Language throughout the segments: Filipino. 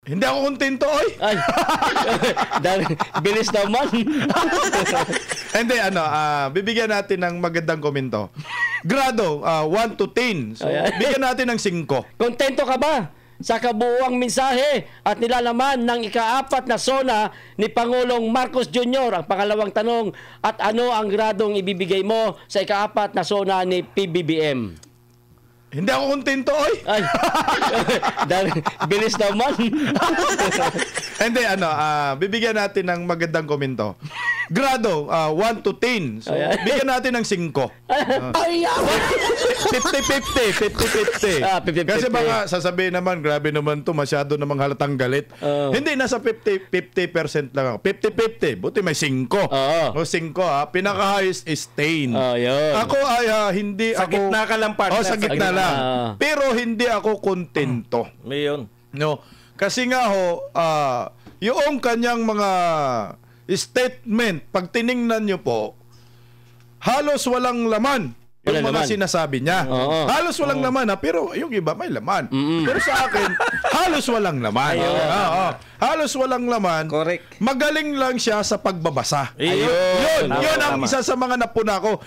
Hindi ako kontento, oy. Ay, bilis naman. Hindi, bibigyan natin ng magandang komento. Grado, 1 to 10. So, bigyan natin ng 5. Kontento ka ba sa kabuuang mensahe at nilalaman ng ika-4 na SONA ni Pangulong Marcos Jr.? Ang pangalawang tanong, at ano ang gradong ibibigay mo sa ika-4 na SONA ni PBBM? Hindi ako kontento, oy. Ay, bilis naman. Hindi, bibigyan natin ng magandang komento. Grado, 1 to 10. So, bigyan natin ng 5. 50-50. 50-50. Kasi baka sasabihin naman, grabe naman to, masyado namang halatang galit. Hindi, nasa 50% lang ako. 50-50. Buti may 5. O 5, pinaka-highest is 10. Ako ay hindi sa ako... Sa gitna ka lang, partner. Sa gitna lang. Pero hindi ako kontento. Ngayon. No, kasi nga yung kanyang mga statement, pag tiningnan nyo po, halos walang laman yung mga sinasabi niya. Halos walang laman, pero yung iba may laman. Pero sa akin, halos walang laman. Halos walang laman. Correct. Magaling lang siya sa pagbabasa. Yun ang isa sa mga napuna ko.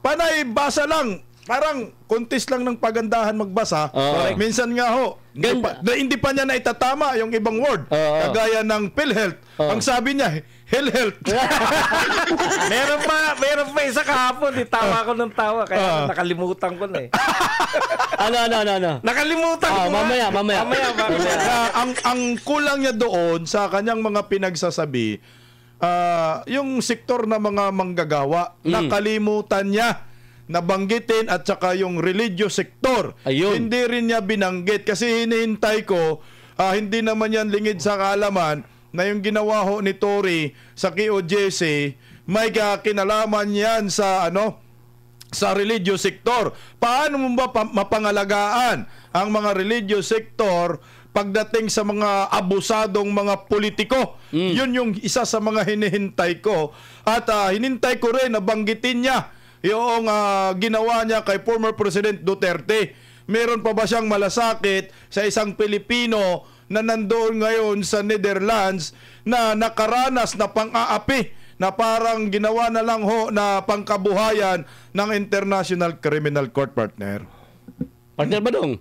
Panay basa lang. Parang contest lang ng pagandahan magbasa. Minsan nga hindi pa niya naitatama yung ibang word. Kagaya ng PhilHealth. Ang sabi niya, HealthHealth. meron pa isa kahapon. Tawa ko ng tawa. Kaya nakalimutan ko na eh. Ano? Nakalimutan ko. Mamaya. Ang kulang niya doon sa kanyang mga pinagsasabi, yung sektor na mga manggagawa, nakalimutan niya nabanggitin, at saka yung religious sector. Hindi rin niya binanggit kasi hinihintay ko, hindi naman yan lingid sa kaalaman na yung ginawa ho ni Tory sa QJC may kinalaman yan sa sa religious sector. Paano mo ba mapangalagaan ang mga religious sector pagdating sa mga abusadong mga politiko? Yun yung isa sa mga hinihintay ko, at hinintay ko rin na banggitin niya yung ginawa niya kay former President Duterte. Meron pa ba siyang malasakit sa isang Pilipino na nandoon ngayon sa Netherlands na nakaranas na pang-aapi na parang ginawa na lang na pangkabuhayan ng International Criminal Court, partner? Partner ba dong?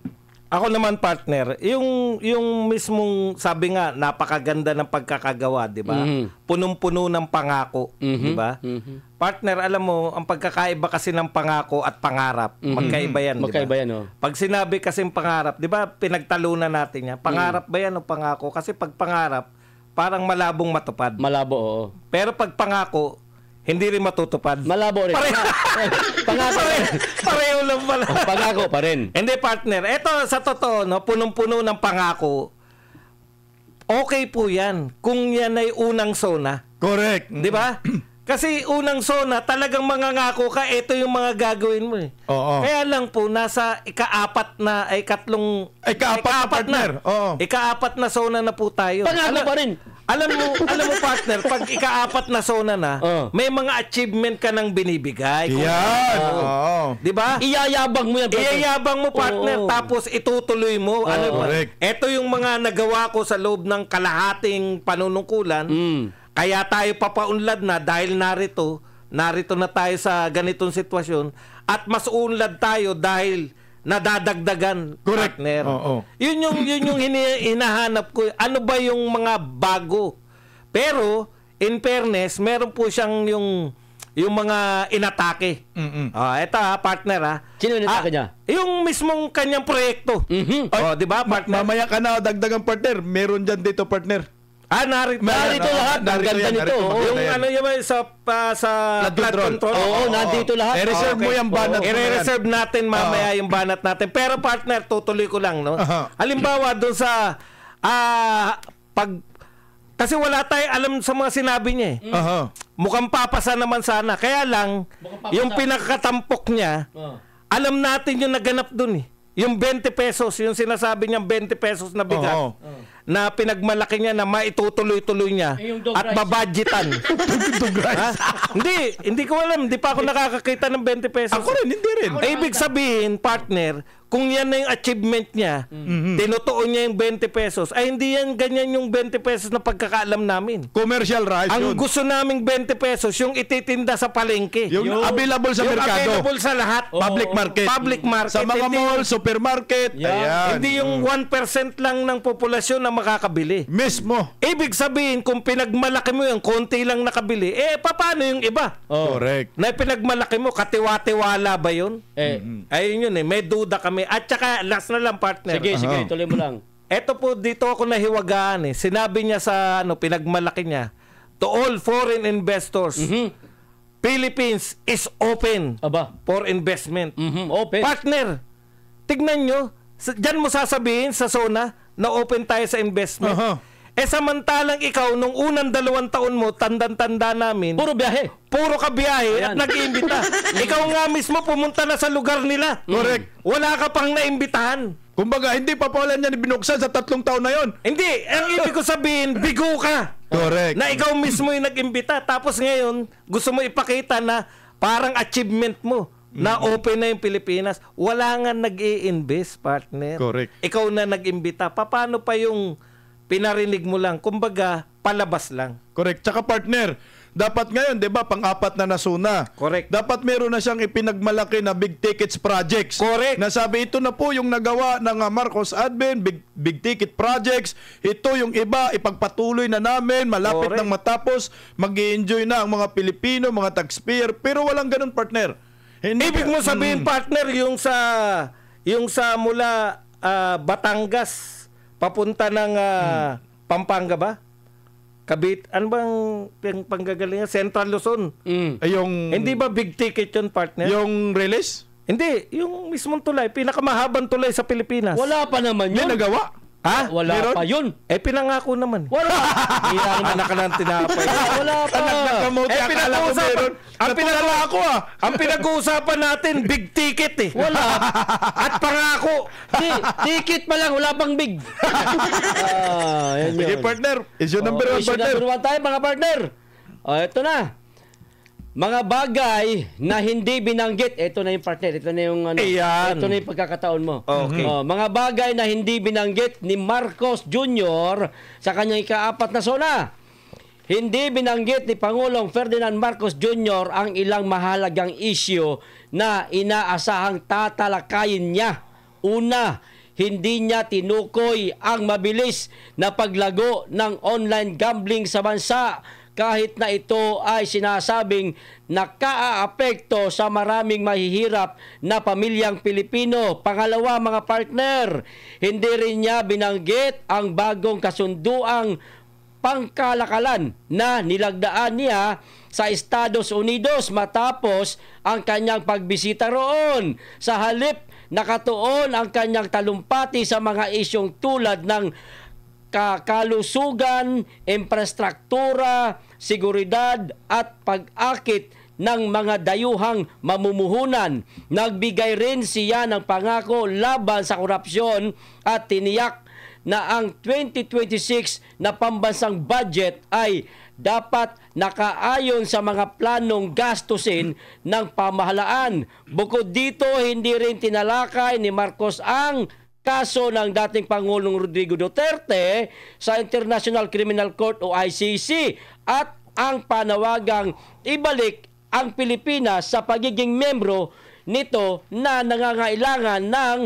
Ako naman, partner, yung mismong sabi nga, napakaganda ng pagkakagawa, di ba? Punong-puno ng pangako, di ba? Partner, alam mo, ang pagkakaiba kasi ng pangako at pangarap, magkaiba yan, di ba? Magkaiba yan, Pag sinabi kasing pangarap, di ba, pinagtalunan natin yan. Pangarap ba yan o pangako? Kasi pag pangarap, parang malabong matupad. Malabo, oo. Pero pag pangako, hindi rin matutupad. Malabo rin. Pangako rin. Pareho lang pala. Pangako pa rin. Hindi, partner. Ito, sa totoo, punong-puno ng pangako. Okay po yan. Kung yan ay unang SONA. Correct. Di ba? Kasi unang SONA, talagang mangangako ka, ito yung mga gagawin mo eh. Kaya lang po, nasa ika-4 na partner. Ika-4 na SONA na po tayo. Pangako pa rin. Alam mo partner, pag ika-4 na SONA na, may mga achievement ka nang binibigay. Yan. Di ba? Iyayabang mo yan, partner. Iyayabang mo, partner, tapos itutuloy mo. Ito yung mga nagawa ko sa loob ng kalahating panunungkulan. Kaya tayo papaunlad na dahil narito na tayo sa ganitong sitwasyon, at mas unlad tayo dahil nadadagdagan, partner. Yun yung hinahanap ko. Ano ba yung mga bago? Pero in fairness, meron po siyang yung mga inatake. Ito partner Sino inatake niya? Yung mismong kanyang proyekto. Di ba, partner? Mamaya ka na dagdagang partner. Meron dyan dito, partner. Narito lahat. Ang ganda nito. Yung sa flood control. Nandito lahat. I-reserve mo yung banat. I-reserve natin mamaya yung banat natin. Pero partner, tutuloy ko lang, no? Halimbawa doon sa kasi wala tayong alam sa mga sinabi niya eh. Mukhang papasa naman sana. Kaya lang, yung pinakatampok niya, alam natin yung naganap doon eh. Yung 20 pesos, yung sinasabi niyang 20 pesos na bigat. na pinagmalaki niya na maitutuloy-tuloy niya Yung dog at rice. babudgetan. Ha? Hindi ko alam. Hindi pa ako nakakakita ng 20 pesos. Ako rin, hindi rin. Ibig sabihin, partner, kung yan na yung achievement niya, tinutuon niya yung 20 pesos, ay hindi yan ganyan yung 20 pesos na pagkakaalam namin. Commercial rice Ang yun. gusto naming 20 pesos, yung ititinda sa palengke. Yung available sa yung merkado. available sa lahat. Public market. Public market. Sa mga Hindi mall, supermarket. Yeah. Ayan. Hindi yung 1% lang ng populasyon na makakabili. Mismo. Ibig sabihin, kung pinagmalaki mo yung konti lang nakabili, paano yung iba? Correct. Na pinagmalaki mo, katiwa-tiwala ba yun? Ayun yun May duda kami. At saka, last na lang, partner. Sige, tuloy mo lang. Eto po, dito ako nahiwagaan Sinabi niya sa pinagmalaki niya, to all foreign investors, Philippines is open Aba. for investment. Open. Partner, tignan nyo, dyan mo sasabihin sa zona na open tayo sa investment. Samantalang ikaw, nung unang 2 taon mo, tandang-tanda namin, Puro biyahe. puro ka biyahe at Ayan. nag-iimbita. Ikaw nga mismo pumunta na sa lugar nila. Correct. Wala ka pang naimbitahan. Kumbaga, hindi pa pala niya binuksan sa 3 taon na yon. Hindi, ang ibig ko sabihin, bigo ka. Correct. Na ikaw mismo yung nag-imbita. Tapos ngayon, gusto mo ipakita na parang achievement mo na open na yung Pilipinas. Wala nga nag-i-invest, partner. Correct. Ikaw na nag-imbita. Paano pa yung pinarinig mo lang? Kumbaga, palabas lang. Correct. Tsaka partner, dapat ngayon, 'di ba, pang-4 na nasuna. Correct. Dapat meron na siyang ipinagmalaki na big tickets projects. Correct. Nasabi ito na po yung nagawa ng Marcos admin, big ticket projects. Ito yung iba, ipagpatuloy na namin, malapit Correct. nang matapos, mag-i-enjoy na ang mga Pilipino, mga taxpayer, pero walang ganun, partner. Hindi Ibig mo sabihin, partner, yung sa mula Batangas papunta ng Pampanga ba? Kabit, ano bang panggagalingan? Central Luzon. Ay, yung Hindi ba big ticket yun, partner? yung release? Hindi, yung mismong tulay, pinakamahabang tulay sa Pilipinas. Wala pa naman Hindi yun. nagawa. Ha? Wala Meron? pa yun. Pinangako naman. Wala. Anak ka ng tinapay. Wala pa. Nagkamote, akala ko meron. Natulala ako Ang pinag-uusapan natin, big ticket Wala. At pangako. Ticket pa lang, wala pang big. Yan Sige, yun. partner. Issue number 1, Issue partner. number 1 tayo, mga partner. Ito na. Mga bagay na hindi binanggit. Ito na yung partner. Ito na yung Ayan. ito na yung pagkakataon mo. Okay. Mga bagay na hindi binanggit ni Marcos Jr. sa kanyang ika-4 na zona. Hindi binanggit ni Pangulong Ferdinand Marcos Jr. ang ilang mahalagang issue na inaasahang tatalakayin niya. Una, hindi niya tinukoy ang mabilis na paglago ng online gambling sa bansa kahit na ito ay sinasabing nakaaapekto sa maraming mahihirap na pamilyang Pilipino. Pangalawa, mga partner, hindi rin niya binanggit ang bagong kasunduang pangkalakalan na nilagdaan niya sa Estados Unidos matapos ang kanyang pagbisita roon. Sa halip, nakatuon ang kanyang talumpati sa mga isyong tulad ng kalusugan, infrastruktura, seguridad at pag-akit ng mga dayuhang mamumuhunan. Nagbigay rin siya ng pangako laban sa korupsyon at tiniyak na ang 2026 na pambansang budget ay dapat nakaayon sa mga planong gastusin ng pamahalaan. Bukod dito, hindi rin tinalakay ni Marcos ang kaso ng dating Pangulong Rodrigo Duterte sa International Criminal Court o ICC at ang panawagang ibalik ang Pilipinas sa pagiging membro nito na nangangailangan ng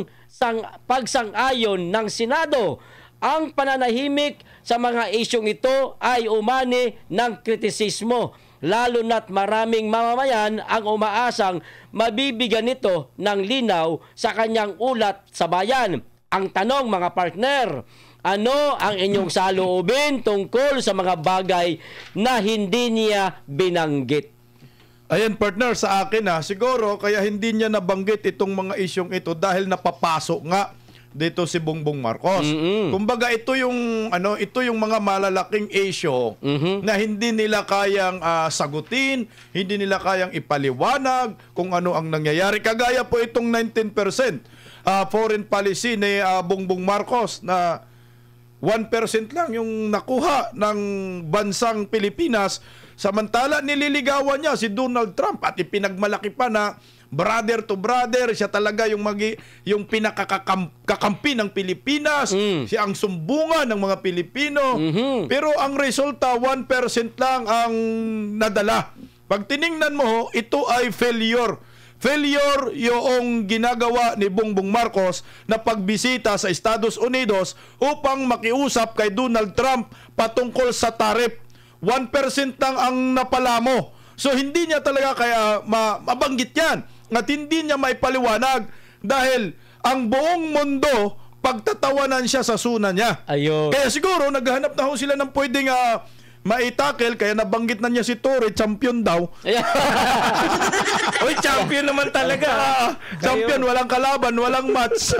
pagsang-ayon ng Senado. Ang pananahimik sa mga isyong ito ay umani ng kritisismo, lalo na't maraming mamamayan ang umaasang mabibigyan nito ng linaw sa kanyang ulat sa bayan. Ang tanong, mga partner, ano ang inyong saloobin tungkol sa mga bagay na hindi niya binanggit? Ayan, partner, sa akin siguro kaya hindi niya nabanggit itong mga isyong ito dahil napapasok nga dito si Bongbong Marcos. Kumbaga ito yung mga malalaking issue na hindi nila kayang sagutin, hindi nila kayang ipaliwanag kung ano ang nangyayari. Kagaya po itong 19% foreign policy ni Bongbong Marcos na 1% lang yung nakuha ng bansang Pilipinas, samantala nililigawan niya si Donald Trump at ipinagmalaki pa na brother to brother, siya talaga yung pinakakakampi ng Pilipinas, siya ang sumbungan ng mga Pilipino. Pero ang resulta, 1% lang ang nadala. Pag tiningnan mo, ito ay failure. Failure yung ginagawa ni Bongbong Marcos na pagbisita sa Estados Unidos upang makiusap kay Donald Trump patungkol sa tariff. 1% lang ang napala mo. So hindi niya talaga kaya mabanggit yan at hindi niya maipaliwanag dahil ang buong mundo pagtatawanan siya sa suna niya. Ayun. Kaya siguro naghahanap na ho sila ng pwedeng maitakel, kaya nabanggit na niya si Torre, champion daw. Uy, champion naman talaga. Champion, walang kalaban, walang match.